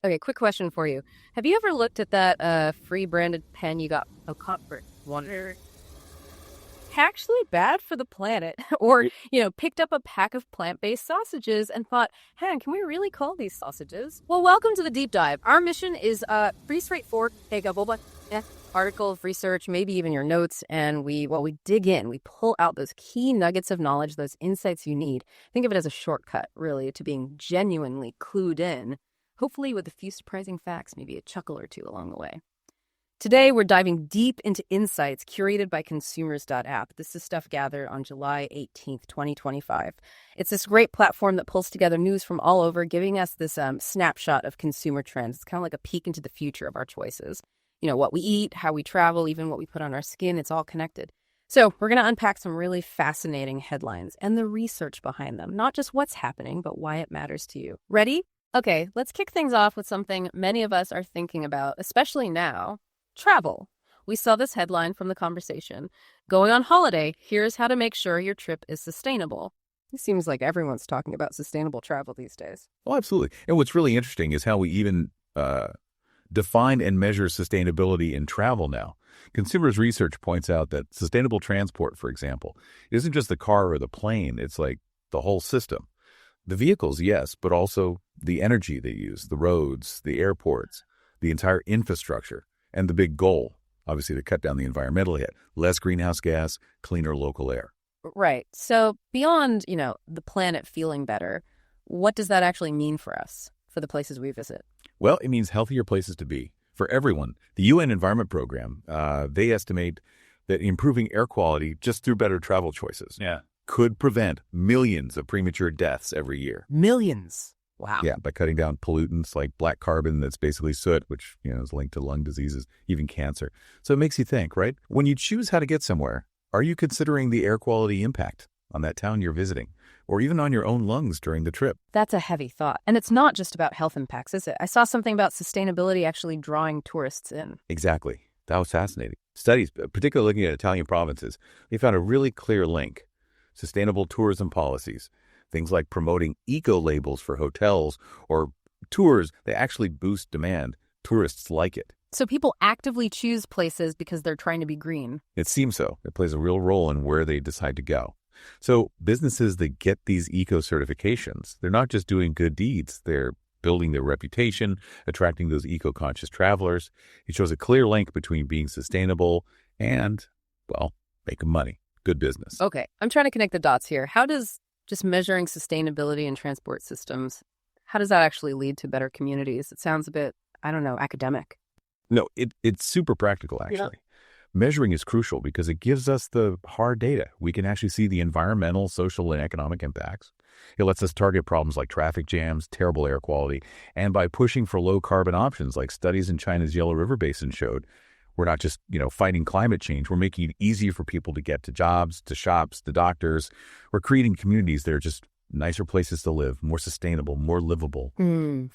Okay, quick question for you. Have you ever looked at that free branded pen you got a comfort? Wonder actually bad for the planet or picked up a pack of plant-based sausages and thought, hey, can we really call these sausages? Well, welcome to the deep dive. Our mission is pretty straightforward. Take a whole article of research, maybe even your notes, and we dig in. We pull out those key nuggets of knowledge, those insights you need. Think of it as a shortcut, really, to being genuinely clued in, hopefully with a few surprising facts, maybe a chuckle or two along the way. Today, we're diving deep into insights curated by Consumers.App. This is stuff gathered on July 18th, 2025. It's this great platform that pulls together news from all over, giving us this snapshot of consumer trends. It's kind of like a peek into the future of our choices. What we eat, how we travel, even what we put on our skin, it's all connected. So we're going to unpack some really fascinating headlines and the research behind them, not just what's happening, but why it matters to you. Ready? Okay, let's kick things off with something many of us are thinking about, especially now. Travel. We saw this headline from The Conversation. Going on holiday, here's how to make sure your trip is sustainable. It seems like everyone's talking about sustainable travel these days. Oh, absolutely. And what's really interesting is how we even define and measure sustainability in travel now. Consumers research points out that sustainable transport, for example, isn't just the car or the plane. It's like the whole system. The vehicles, yes, but also the energy they use, the roads, the airports, the entire infrastructure. And the big goal, obviously, to cut down the environmental hit, less greenhouse gas, cleaner local air. Right. So beyond, the planet feeling better, what does that actually mean for us, for the places we visit? Well, it means healthier places to be for everyone. The UN Environment Program, they estimate that improving air quality just through better travel choices could prevent millions of premature deaths every year. Millions. Wow. Yeah, by cutting down pollutants like black carbon that's basically soot, which is linked to lung diseases, even cancer. So it makes you think, right? When you choose how to get somewhere, are you considering the air quality impact on that town you're visiting, or even on your own lungs during the trip? That's a heavy thought. And it's not just about health impacts, is it? I saw something about sustainability actually drawing tourists in. Exactly. That was fascinating. Studies, particularly looking at Italian provinces, they found a really clear link. Sustainable tourism policies. Things like promoting eco-labels for hotels or tours, they actually boost demand. Tourists like it. So people actively choose places because they're trying to be green. It seems so. It plays a real role in where they decide to go. So businesses that get these eco-certifications, they're not just doing good deeds. They're building their reputation, attracting those eco-conscious travelers. It shows a clear link between being sustainable and, making money. Good business. Okay, I'm trying to connect the dots here. How does just measuring sustainability in transport systems, how does that actually lead to better communities? It sounds a bit, academic. No, it's super practical, actually. Yeah. Measuring is crucial because it gives us the hard data. We can actually see the environmental, social, and economic impacts. It lets us target problems like traffic jams, terrible air quality, and by pushing for low-carbon options like studies in China's Yellow River Basin showed, we're not just, fighting climate change. We're making it easier for people to get to jobs, to shops, to doctors. We're creating communities that are just nicer places to live, more sustainable, more livable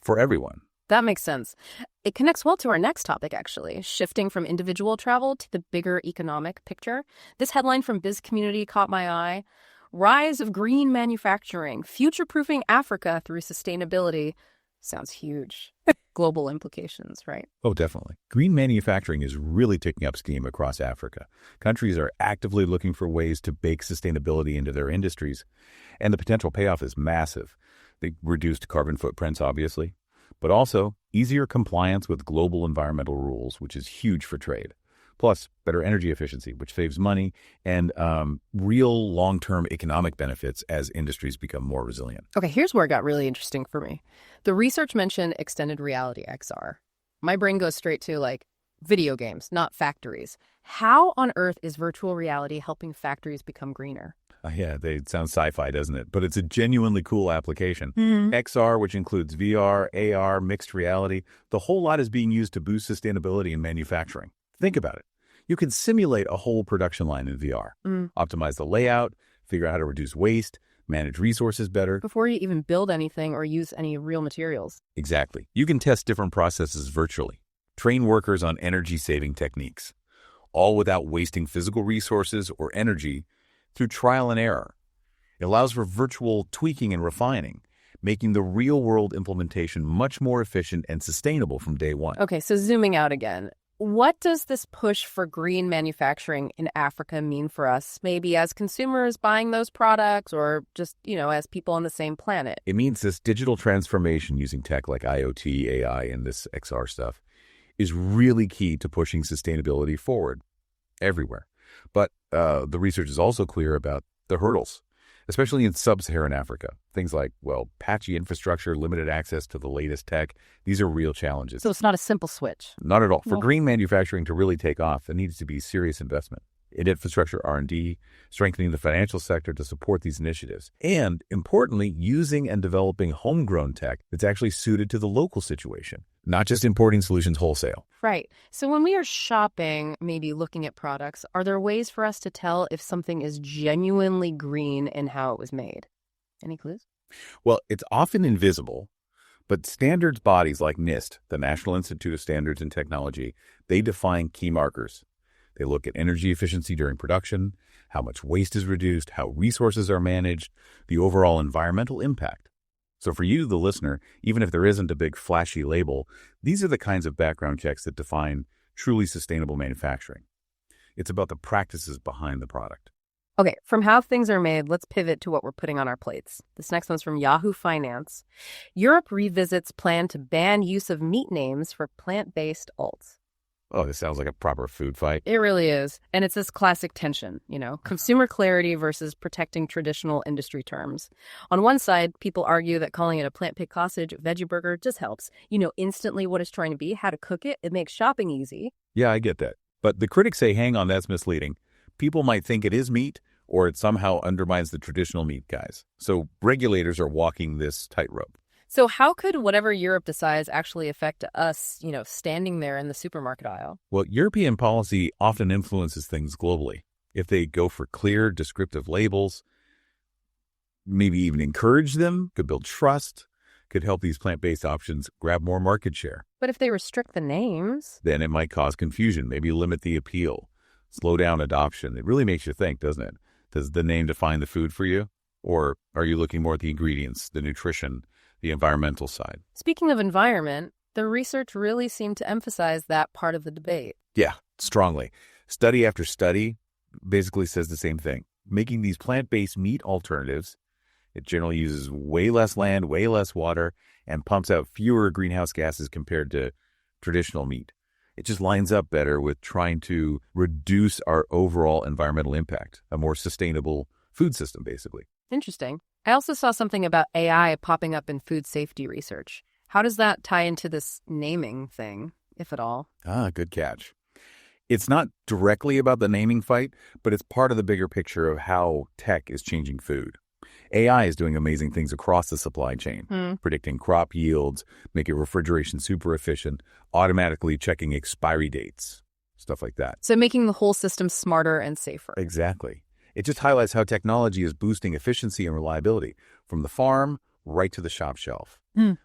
for everyone. That makes sense. It connects well to our next topic, actually, shifting from individual travel to the bigger economic picture. This headline from Biz Community caught my eye. Rise of green manufacturing, future-proofing Africa through sustainability. Sounds huge. Global implications, right? Oh, definitely. Green manufacturing is really taking up steam across Africa. Countries are actively looking for ways to bake sustainability into their industries, and the potential payoff is massive. They reduced carbon footprints, obviously, but also easier compliance with global environmental rules, which is huge for trade. Plus, better energy efficiency, which saves money, and real long-term economic benefits as industries become more resilient. Okay, here's where it got really interesting for me. The research mentioned extended reality XR. My brain goes straight to, video games, not factories. How on earth is virtual reality helping factories become greener? Yeah, they sound sci-fi, doesn't it? But it's a genuinely cool application. Mm-hmm. XR, which includes VR, AR, mixed reality, the whole lot is being used to boost sustainability in manufacturing. Think about it. You can simulate a whole production line in VR, optimize the layout, figure out how to reduce waste, manage resources better. Before you even build anything or use any real materials. Exactly. You can test different processes virtually, train workers on energy-saving techniques, all without wasting physical resources or energy through trial and error. It allows for virtual tweaking and refining, making the real-world implementation much more efficient and sustainable from day one. Okay, so zooming out again. What does this push for green manufacturing in Africa mean for us, maybe as consumers buying those products or just, as people on the same planet? It means this digital transformation using tech like IoT, AI, and this XR stuff is really key to pushing sustainability forward everywhere. But the research is also clear about the hurdles, especially in sub-Saharan Africa. Things like, patchy infrastructure, limited access to the latest tech. These are real challenges. So it's not a simple switch. Not at all. For green manufacturing to really take off, there needs to be serious investment in infrastructure R&D, strengthening the financial sector to support these initiatives, and, importantly, using and developing homegrown tech that's actually suited to the local situation, not just importing solutions wholesale. Right. So when we are shopping, maybe looking at products, are there ways for us to tell if something is genuinely green in how it was made? Any clues? Well, it's often invisible, but standards bodies like NIST, the National Institute of Standards and Technology, they define key markers. They look at energy efficiency during production, how much waste is reduced, how resources are managed, the overall environmental impact. So for you, the listener, even if there isn't a big flashy label, these are the kinds of background checks that define truly sustainable manufacturing. It's about the practices behind the product. Okay, from how things are made, let's pivot to what we're putting on our plates. This next one's from Yahoo Finance. Europe revisits plan to ban use of meat names for plant-based alts. Oh, this sounds like a proper food fight. It really is. And it's this classic tension, consumer clarity versus protecting traditional industry terms. On one side, people argue that calling it a plant-picked sausage veggie burger just helps. You know instantly what it's trying to be, how to cook it. It makes shopping easy. Yeah, I get that. But the critics say, hang on, that's misleading. People might think it is meat, or it somehow undermines the traditional meat guys. So regulators are walking this tightrope. So how could whatever Europe decides actually affect us, standing there in the supermarket aisle? Well, European policy often influences things globally. If they go for clear, descriptive labels, maybe even encourage them, could build trust, could help these plant-based options grab more market share. But if they restrict the names, then it might cause confusion, maybe limit the appeal, slow down adoption. It really makes you think, doesn't it? Does the name define the food for you? Or are you looking more at the ingredients, the nutrition, the environmental side? Speaking of environment, the research really seemed to emphasize that part of the debate. Yeah, strongly. Study after study basically says the same thing. Making these plant-based meat alternatives, it generally uses way less land, way less water, and pumps out fewer greenhouse gases compared to traditional meat. It just lines up better with trying to reduce our overall environmental impact, a more sustainable food system, basically. Interesting. I also saw something about AI popping up in food safety research. How does that tie into this naming thing, if at all? Good catch. It's not directly about the naming fight, but it's part of the bigger picture of how tech is changing food. AI is doing amazing things across the supply chain, predicting crop yields, making refrigeration super efficient, automatically checking expiry dates, stuff like that. So making the whole system smarter and safer. Exactly. It just highlights how technology is boosting efficiency and reliability from the farm right to the shop shelf.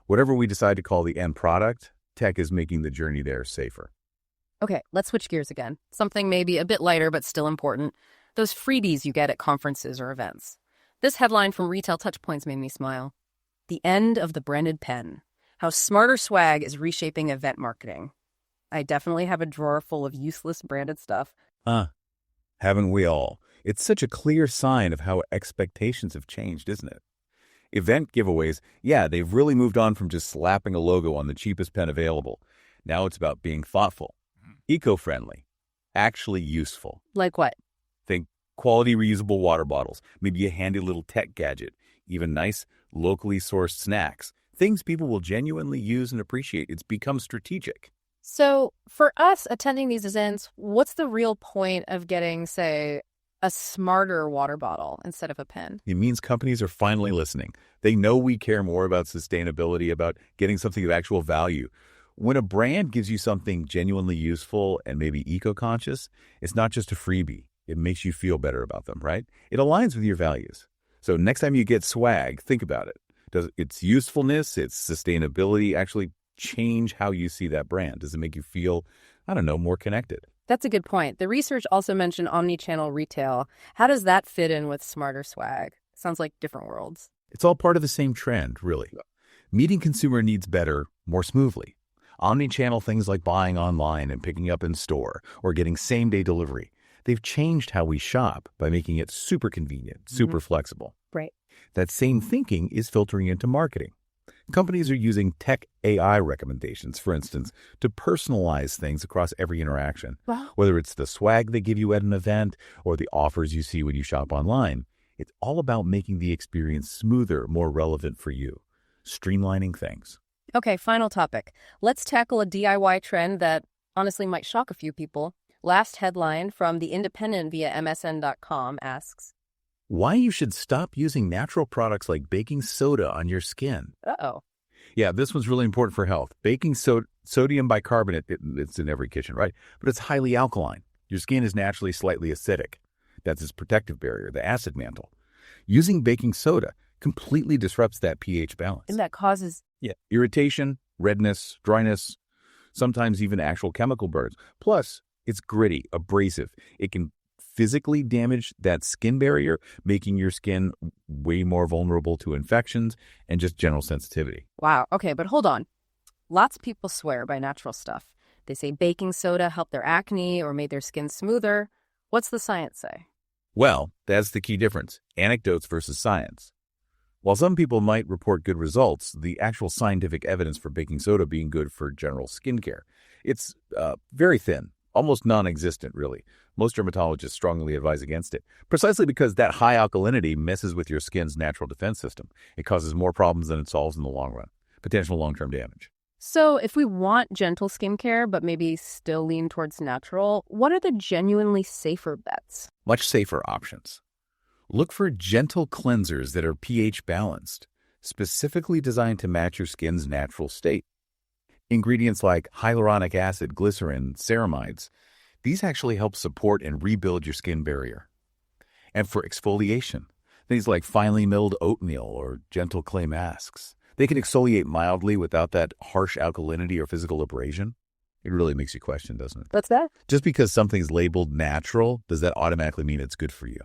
Whatever we decide to call the end product, tech is making the journey there safer. Okay, let's switch gears again. Something maybe a bit lighter but still important. Those freebies you get at conferences or events. This headline from Retail Touchpoints made me smile. The end of the branded pen. How smarter swag is reshaping event marketing. I definitely have a drawer full of useless branded stuff. Haven't we all? It's such a clear sign of how expectations have changed, isn't it? Event giveaways, they've really moved on from just slapping a logo on the cheapest pen available. Now it's about being thoughtful, eco-friendly, actually useful. Like what? Think quality reusable water bottles, maybe a handy little tech gadget, even nice locally sourced snacks, things people will genuinely use and appreciate. It's become strategic. So for us attending these events, what's the real point of getting, say, a smarter water bottle instead of a pen? It means companies are finally listening. They know we care more about sustainability, about getting something of actual value. When a brand gives you something genuinely useful and maybe eco-conscious, it's not just a freebie. It makes you feel better about them, right? It aligns with your values. So next time you get swag, think about it. Does its usefulness, its sustainability actually change how you see that brand? Does it make you feel, more connected? That's a good point. The research also mentioned omni-channel retail. How does that fit in with smarter swag? Sounds like different worlds. It's all part of the same trend, really. Meeting consumer needs better, more smoothly. Omni-channel things like buying online and picking up in store or getting same-day delivery. They've changed how we shop by making it super convenient, super flexible. Right. That same thinking is filtering into marketing. Companies are using tech AI recommendations, for instance, to personalize things across every interaction. Wow. Whether it's the swag they give you at an event or the offers you see when you shop online, it's all about making the experience smoother, more relevant for you, streamlining things. Okay, final topic. Let's tackle a DIY trend that honestly might shock a few people. Last headline from The Independent via MSN.com asks, why you should stop using natural products like baking soda on your skin. uh-oh. Yeah, this one's really important for health. Baking sodium bicarbonate, it's in every kitchen, right? But it's highly alkaline. Your skin is naturally slightly acidic. That's its protective barrier, the acid mantle. Using baking soda completely disrupts that pH balance. And that causes... irritation, redness, dryness, sometimes even actual chemical burns. Plus, it's gritty, abrasive. It can physically damage that skin barrier, making your skin way more vulnerable to infections and just general sensitivity. Wow. Okay, but hold on. Lots of people swear by natural stuff. They say baking soda helped their acne or made their skin smoother. What's the science say? Well, that's the key difference. Anecdotes versus science. While some people might report good results, the actual scientific evidence for baking soda being good for general skincare, it's very thin, almost non-existent, really. Most dermatologists strongly advise against it, precisely because that high alkalinity messes with your skin's natural defense system. It causes more problems than it solves in the long run, potential long-term damage. So if we want gentle skincare, but maybe still lean towards natural, what are the genuinely safer bets? Much safer options. Look for gentle cleansers that are pH balanced, specifically designed to match your skin's natural state. Ingredients like hyaluronic acid, glycerin, ceramides, these actually help support and rebuild your skin barrier. And for exfoliation, things like finely milled oatmeal or gentle clay masks, they can exfoliate mildly without that harsh alkalinity or physical abrasion. It really makes you question, doesn't it? What's that? Just because something's labeled natural, does that automatically mean it's good for you,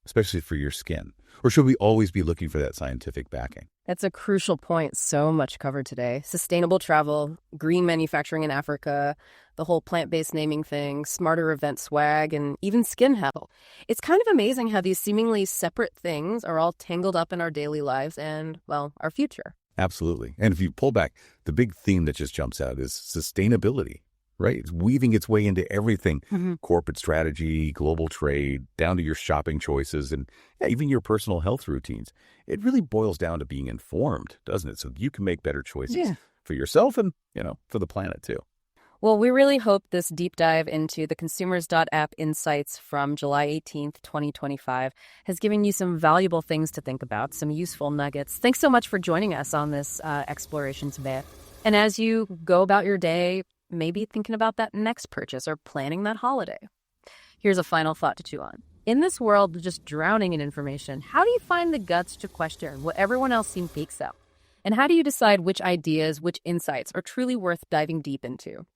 especially for your skin? Or should we always be looking for that scientific backing? That's a crucial point. So much covered today. Sustainable travel, green manufacturing in Africa, the whole plant-based naming thing, smarter event swag, and even skin health. It's kind of amazing how these seemingly separate things are all tangled up in our daily lives and, well, our future. Absolutely. And if you pull back, the big theme that just jumps out is sustainability, right? It's weaving its way into everything, corporate strategy, global trade, down to your shopping choices, and even your personal health routines. It really boils down to being informed, doesn't it? So you can make better choices for yourself and, for the planet too. Well, we really hope this deep dive into the Consumers.App insights from July 18th, 2025 has given you some valuable things to think about, some useful nuggets. Thanks so much for joining us on this exploration today. And as you go about your day, maybe thinking about that next purchase or planning that holiday. Here's a final thought to chew on. In this world just drowning in information, how do you find the guts to question what everyone else speaks out? And how do you decide which ideas, which insights are truly worth diving deep into?